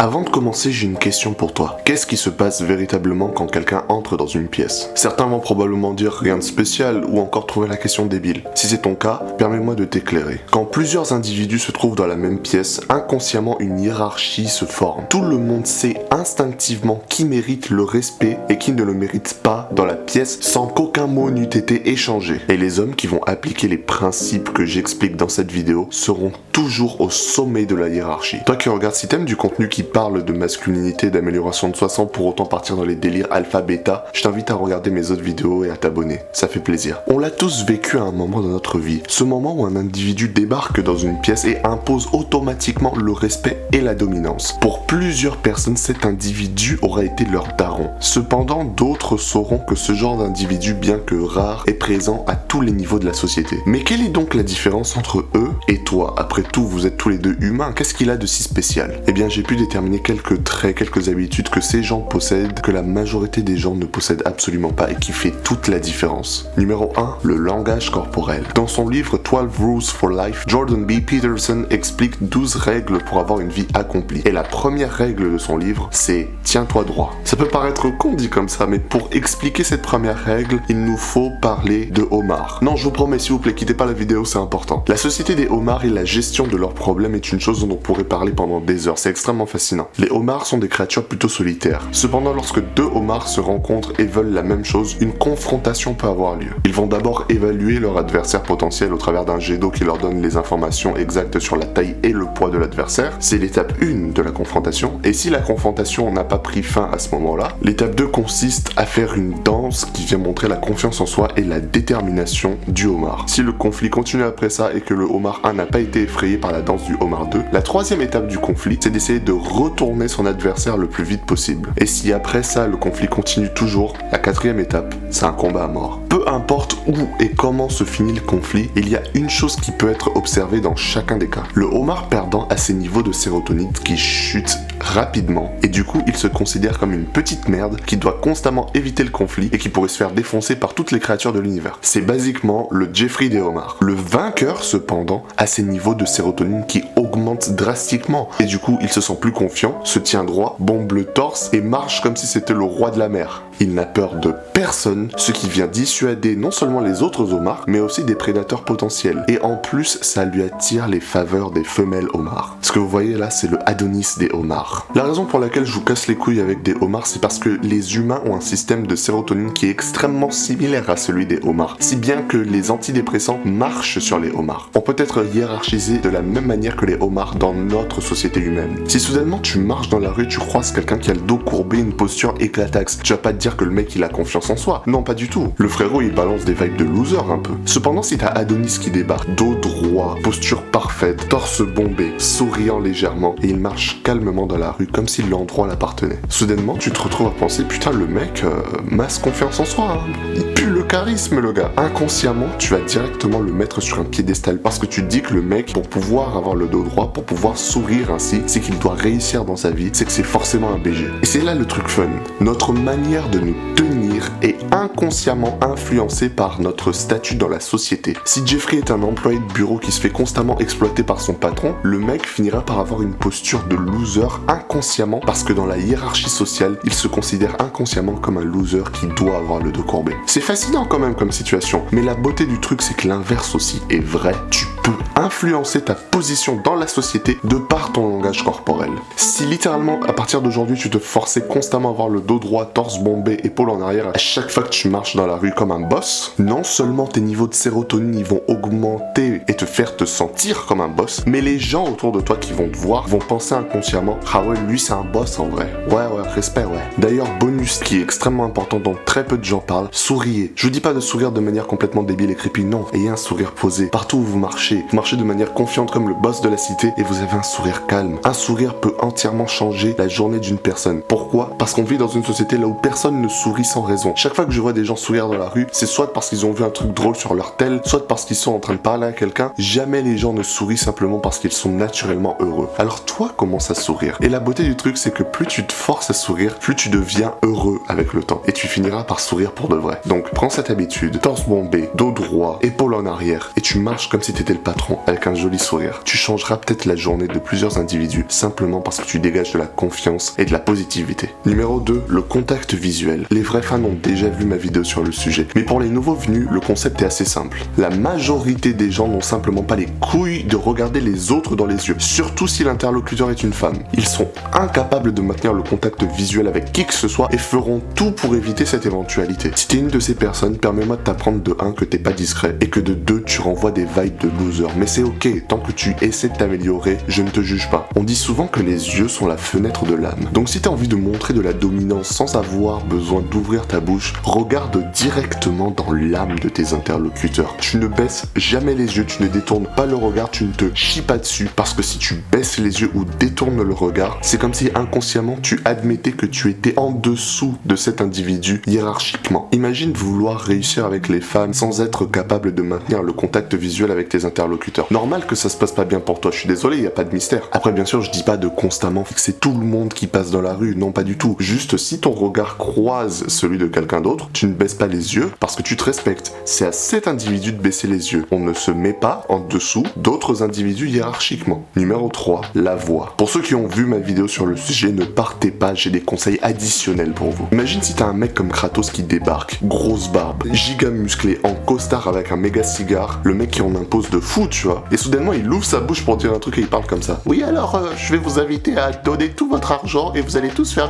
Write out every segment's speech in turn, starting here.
Avant de commencer, j'ai une question pour toi. Qu'est-ce qui se passe véritablement quand quelqu'un entre dans une pièce? Certains vont probablement dire rien de spécial ou encore trouver la question débile. Si c'est ton cas, permets-moi de t'éclairer. Quand plusieurs individus se trouvent dans la même pièce, inconsciemment une hiérarchie se forme. Tout le monde sait instinctivement qui mérite le respect et qui ne le mérite pas dans la pièce sans qu'aucun mot n'eût été échangé. Et les hommes qui vont appliquer les principes que j'explique dans cette vidéo seront toujours au sommet de la hiérarchie. Toi qui regardes, si t'aimes du contenu qui parle de masculinité, d'amélioration de soi sans pour autant partir dans les délires alpha-bêta, je t'invite à regarder mes autres vidéos et à t'abonner. Ça fait plaisir. On l'a tous vécu à un moment dans notre vie. Ce moment où un individu débarque dans une pièce et impose automatiquement le respect et la dominance. Pour plusieurs personnes, cet individu aura été leur daron. Cependant, d'autres sauront que ce genre d'individu, bien que rare, est présent à tous les niveaux de la société. Mais quelle est donc la différence entre eux et toi? Après tout, vous êtes tous les deux humains, qu'est-ce qu'il a de si spécial? Eh bien, j'ai pu déterminer quelques traits, quelques habitudes que ces gens possèdent, que la majorité des gens ne possèdent absolument pas et qui fait toute la différence. Numéro 1, le langage corporel. Dans son livre 12 Rules for Life, Jordan B. Peterson explique 12 règles pour avoir une vie accomplie. Et la première règle de son livre, c'est « Tiens-toi droit ». Ça peut paraître con dit comme ça, mais pour expliquer cette première règle, il nous faut parler de homards. Non, je vous promets, s'il vous plaît, quittez pas la vidéo, c'est important. La société des homards et la gestion de leurs problèmes est une chose dont on pourrait parler pendant des heures, c'est extrêmement fascinant. Les homards sont des créatures plutôt solitaires. Cependant, lorsque deux homards se rencontrent et veulent la même chose, une confrontation peut avoir lieu. Ils vont d'abord évaluer leur adversaire potentiel au travers d'un jet d'eau qui leur donne les informations exactes sur la taille et le poids de l'adversaire. C'est l'étape 1 de la confrontation. Et si la confrontation n'a pas pris fin à ce moment-là, l'étape 2 consiste à faire une danse qui vient montrer la confiance en soi et la détermination du homard. Si le conflit continue après ça et que le homard 1 n'a pas été effrayé par la danse du homard 2, la troisième étape du conflit, c'est d'essayer de retourner son adversaire le plus vite possible. Et si après ça, le conflit continue toujours, la quatrième étape, c'est un combat à mort. Peu importe où et comment se finit le conflit, il y a une chose qui peut être observée dans chacun des cas. Le homard perdant a ses niveaux de sérotonine qui chutent rapidement et du coup il se considère comme une petite merde qui doit constamment éviter le conflit et qui pourrait se faire défoncer par toutes les créatures de l'univers. C'est basiquement le Jeffrey des homards. Le vainqueur cependant a ses niveaux de sérotonine qui augmentent drastiquement et du coup il se sent plus confiant, se tient droit, bombe le torse et marche comme si c'était le roi de la mer. Il n'a peur de personne, ce qui vient dissuader non seulement les autres homards, mais aussi des prédateurs potentiels. Et en plus, ça lui attire les faveurs des femelles homards. Ce que vous voyez là, c'est le Adonis des homards. La raison pour laquelle je vous casse les couilles avec des homards, c'est parce que les humains ont un système de sérotonine qui est extrêmement similaire à celui des homards, si bien que les antidépressants marchent sur les homards. On peut être hiérarchisé de la même manière que les homards dans notre société humaine. Si soudainement tu marches dans la rue, tu croises quelqu'un qui a le dos courbé, une posture éclataxe, tu vas pas te dire que le mec il a confiance en soi. Non, pas du tout. Le frérot il balance des vibes de loser un peu. Cependant, si t'as Adonis qui débarque, dos droit, posture parfaite, torse bombé, souriant légèrement, et il marche calmement dans la rue comme si l'endroit l'appartenait. Soudainement, tu te retrouves à penser, putain, le mec masse confiance en soi. Hein. Il pue le charisme, le gars. Inconsciemment, tu vas directement le mettre sur un piédestal parce que tu te dis que le mec, pour pouvoir avoir le dos droit, pour pouvoir sourire ainsi, c'est qu'il doit réussir dans sa vie, c'est que c'est forcément un BG. Et c'est là le truc fun. Notre manière de nous tenir est inconsciemment influencée par notre statut dans la société. Si Jeffrey est un employé de bureau qui se fait constamment exploiter par son patron, le mec finira par avoir une posture de loser inconsciemment parce que dans la hiérarchie sociale, il se considère inconsciemment comme un loser qui doit avoir le dos courbé. C'est fascinant quand même comme situation, mais la beauté du truc c'est que l'inverse aussi est vrai. Tu peux influencer ta position dans la société de par ton langage corporel. Si littéralement à partir d'aujourd'hui tu te forçais constamment à avoir le dos droit, torse bombé, épaule en arrière à chaque fois que tu marches dans la rue comme un boss, non seulement tes niveaux de sérotonine ils vont augmenter et te faire te sentir comme un boss, mais les gens autour de toi qui vont te voir vont penser inconsciemment ah ouais lui c'est un boss en vrai. Ouais respect ouais. D'ailleurs bonus qui est extrêmement important dont très peu de gens parlent, souriez. Je vous dis pas de sourire de manière complètement débile et creepy, non, ayez un sourire posé. Partout où vous marchez de manière confiante comme le boss de la cité et vous avez un sourire calme. Un sourire peut entièrement changer la journée d'une personne. Pourquoi? Parce qu'on vit dans une société là où personne ne sourit sans raison. Chaque fois que je vois des gens sourire dans la rue, c'est soit parce qu'ils ont vu un truc drôle sur leur tel, soit parce qu'ils sont en train de parler à quelqu'un. Jamais les gens ne sourient simplement parce qu'ils sont naturellement heureux. Alors toi, commence à sourire. Et la beauté du truc, c'est que plus tu te forces à sourire, plus tu deviens heureux avec le temps. Et tu finiras par sourire pour de vrai. Donc prends cette habitude, torse bombé, dos droit, épaule en arrière, et tu marches comme si t'étais le patron avec un joli sourire. Tu changeras peut-être la journée de plusieurs individus simplement parce que tu dégages de la confiance et de la positivité. Numéro 2, le contact visuel. Les vrais fans ont déjà vu ma vidéo sur le sujet, mais pour les nouveaux venus, le concept est assez simple. La majorité des gens n'ont simplement pas les couilles de regarder les autres dans les yeux, surtout si l'interlocuteur est une femme. Ils sont incapables de maintenir le contact visuel avec qui que ce soit et feront tout pour éviter cette éventualité. Si t'es une de ces personnes, permets-moi de t'apprendre de 1 que t'es pas discret et que de 2 tu renvoies des vibes de loser. Mais c'est ok, tant que tu essaies de t'améliorer, je ne te juge pas. On dit souvent que les yeux sont la fenêtre de l'âme. Donc si t'as envie de montrer de la dominance sans avoir besoin d'ouvrir ta bouche, regarde directement dans l'âme de tes interlocuteurs. Tu ne baisses jamais les yeux, tu ne détournes pas le regard, tu ne te chies pas dessus, parce que si tu baisses les yeux ou détournes le regard, c'est comme si inconsciemment tu admettais que tu étais en dessous de cet individu hiérarchiquement. Imagine vouloir réussir avec les femmes sans être capable de maintenir le contact visuel avec tes interlocuteurs. Normal que ça se passe pas bien pour toi, je suis désolé, y a pas de mystère. Après bien sûr je dis pas de constamment fixer tout le monde qui passe dans la rue, non pas du tout. Juste si ton regard croise celui de quelqu'un d'autre, tu ne baisses pas les yeux parce que tu te respectes. C'est à cet individu de baisser les yeux. On ne se met pas en dessous d'autres individus hiérarchiquement. Numéro 3, la voix. Pour ceux qui ont vu ma vidéo sur le sujet, ne partez pas, j'ai des conseils additionnels pour vous. Imagine si t'as un mec comme Kratos qui débarque, grosse barbe, giga musclé, en costard avec un méga cigare, le mec qui en impose de fou, tu vois. Et soudainement il ouvre sa bouche pour dire un truc et il parle comme ça. Oui alors, je vais vous inviter à donner tout votre argent et vous allez tous faire...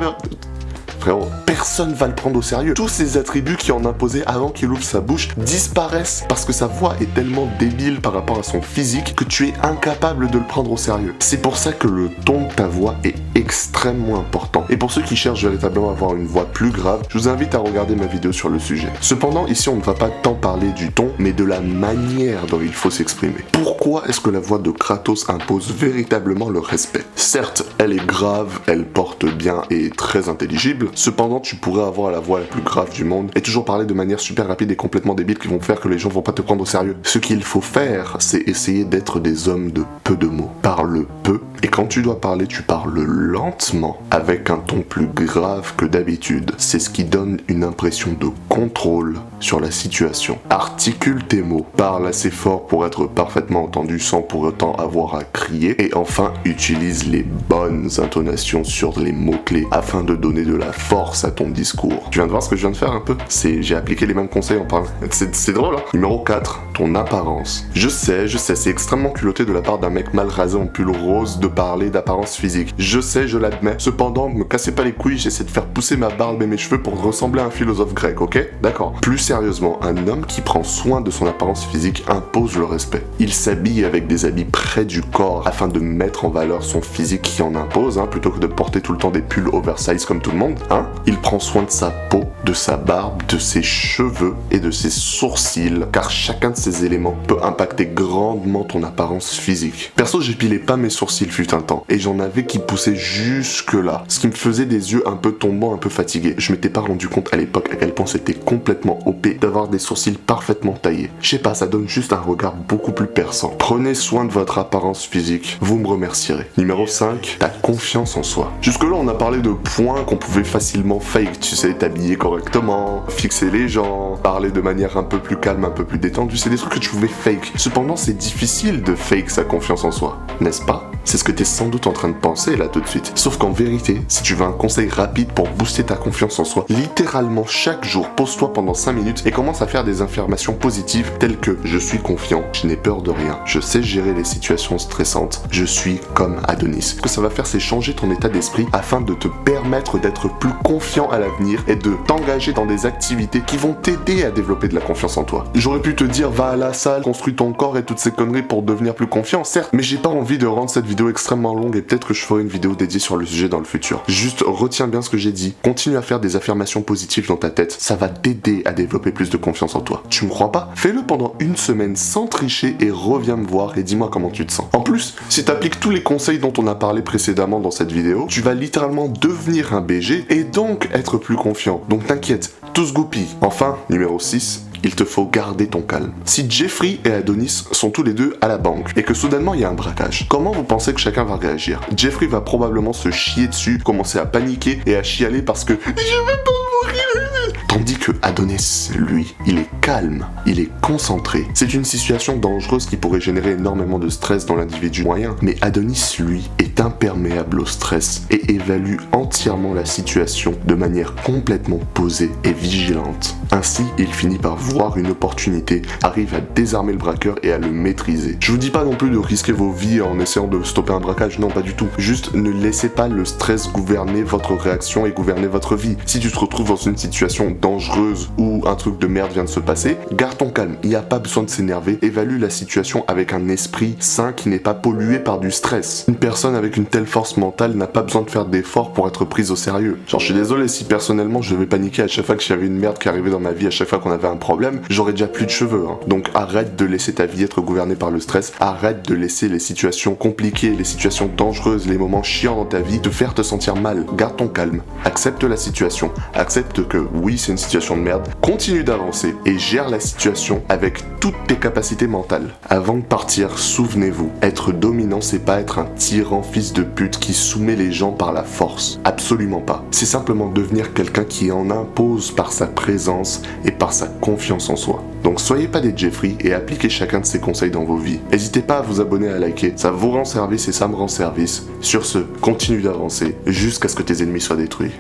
Frérot, personne va le prendre au sérieux. Tous ces attributs qui en imposaient avant qu'il ouvre sa bouche disparaissent parce que sa voix est tellement débile par rapport à son physique que tu es incapable de le prendre au sérieux. C'est pour ça que le ton de ta voix est extrêmement important. Et pour ceux qui cherchent véritablement à avoir une voix plus grave, je vous invite à regarder ma vidéo sur le sujet. Cependant, ici on ne va pas tant parler du ton, mais de la manière dont il faut s'exprimer. Pourquoi est-ce que la voix de Kratos impose véritablement le respect? Certes, elle est grave, elle porte bien et est très intelligible. Cependant, tu pourrais avoir la voix la plus grave du monde et toujours parler de manière super rapide et complètement débile qui vont faire que les gens vont pas te prendre au sérieux. Ce qu'il faut faire, c'est essayer d'être des hommes de peu de mots. Parle peu et quand tu dois parler, tu parles lentement avec un ton plus grave que d'habitude. C'est ce qui donne une impression de contrôle sur la situation. Articule tes mots, parle assez fort pour être parfaitement entendu sans pour autant avoir à crier et enfin utilise les bonnes intonations sur les mots-clés afin de donner de la force à ton discours. Tu viens de voir ce que je viens de faire un peu? J'ai appliqué les mêmes conseils en parlant. C'est drôle, hein? Numéro 4, ton apparence. Je sais, c'est extrêmement culotté de la part d'un mec mal rasé en pull rose de parler d'apparence physique. Je sais, je l'admets. Cependant, me cassez pas les couilles, j'essaie de faire pousser ma barbe et mes cheveux pour ressembler à un philosophe grec, ok? D'accord. Plus sérieusement, un homme qui prend soin de son apparence physique impose le respect. Il s'habille avec des habits près du corps afin de mettre en valeur son physique qui en impose, hein, plutôt que de porter tout le temps des pulls oversize comme tout le monde, hein. Il prend soin de sa peau, de sa barbe, de ses cheveux et de ses sourcils, car chacun de ces éléments peut impacter grandement ton apparence physique. Perso, j'épilais pas mes sourcils fut un temps, et j'en avais qui poussaient jusque là, ce qui me faisait des yeux un peu tombants, un peu fatigués. Je m'étais pas rendu compte à l'époque à quel point c'était complètement OP d'avoir des sourcils parfaitement taillés. Je sais pas, ça donne juste un regard beaucoup plus perçant. Prenez soin de votre apparence physique, vous me remercierez. Numéro 5, ta confiance en soi. Jusque là on a parlé de points qu'on pouvait facilement fake, tu sais, t'habiller correctement, fixer les gens, parler de manière un peu plus calme, un peu plus détendue, c'est des trucs que tu pouvais fake. Cependant, c'est difficile de fake sa confiance en soi, n'est-ce pas? C'est ce que t'es sans doute en train de penser là tout de suite. Sauf qu'en vérité, si tu veux un conseil rapide pour booster ta confiance en soi, littéralement chaque jour, pose-toi pendant 5 minutes et commence à faire des affirmations positives telles que je suis confiant, je n'ai peur de rien, je sais gérer les situations stressantes, je suis comme Adonis. Ce que ça va faire, c'est changer ton état d'esprit afin de te permettre d'être plus confiant à l'avenir et de t'engager dans des activités qui vont t'aider à développer de la confiance en toi. J'aurais pu te dire va à la salle, construis ton corps et toutes ces conneries pour devenir plus confiant, certes, mais j'ai pas envie de rendre cette vidéo extrêmement longue et peut-être que je ferai une vidéo dédiée sur le sujet dans le futur. Juste retiens bien ce que j'ai dit, continue à faire des affirmations positives dans ta tête, ça va t'aider à développer plus de confiance en toi. Tu me crois pas? Fais-le pendant une semaine sans tricher et reviens me voir et dis-moi comment tu te sens. En plus, si t'appliques tous les conseils dont on a parlé précédemment dans cette vidéo, tu vas littéralement devenir un BG et donc être plus confiant. Donc t'inquiète, tout se goupille. Enfin, numéro 6, il te faut garder ton calme. Si Jeffrey et Adonis sont tous les deux à la banque et que soudainement il y a un braquage, comment vous pensez que chacun va réagir? Jeffrey va probablement se chier dessus, commencer à paniquer et à chialer parce que je veux pas mourir. Tandis que Adonis, lui, il est calme, il est concentré. C'est une situation dangereuse qui pourrait générer énormément de stress dans l'individu moyen, mais Adonis, lui, est imperméable au stress et évalue entièrement la situation de manière complètement posée et vigilante. Ainsi, il finit par voir une opportunité, arrive à désarmer le braqueur et à le maîtriser. Je vous dis pas non plus de risquer vos vies en essayant de stopper un braquage, non pas du tout. Juste ne laissez pas le stress gouverner votre réaction et gouverner votre vie. Si tu te retrouves dans une situation dangereuse où un truc de merde vient de se passer, garde ton calme, il n'y a pas besoin de s'énerver, évalue la situation avec un esprit sain qui n'est pas pollué par du stress. Une personne avec une telle force mentale n'a pas besoin de faire d'efforts pour être prise au sérieux. Genre je suis désolé si personnellement je devais paniquer à chaque fois que j'avais une merde qui arrivait dans ma vie, à chaque fois qu'on avait un problème, j'aurais déjà plus de cheveux. Donc arrête de laisser ta vie être gouvernée par le stress, arrête de laisser les situations compliquées, les situations dangereuses, les moments chiants dans ta vie te faire te sentir mal. Garde ton calme, accepte la situation, accepte que oui c'est une situation de merde, continue d'avancer et gère la situation avec toutes tes capacités mentales. Avant de partir, souvenez-vous, être dominant c'est pas être un tyran fils de pute qui soumet les gens par la force. Absolument pas. C'est simplement devenir quelqu'un qui en impose par sa présence et par sa confiance en soi. Donc soyez pas des Jeffrey et appliquez chacun de ces conseils dans vos vies. N'hésitez pas à vous abonner, à liker, ça vous rend service et ça me rend service. Sur ce, continue d'avancer jusqu'à ce que tes ennemis soient détruits.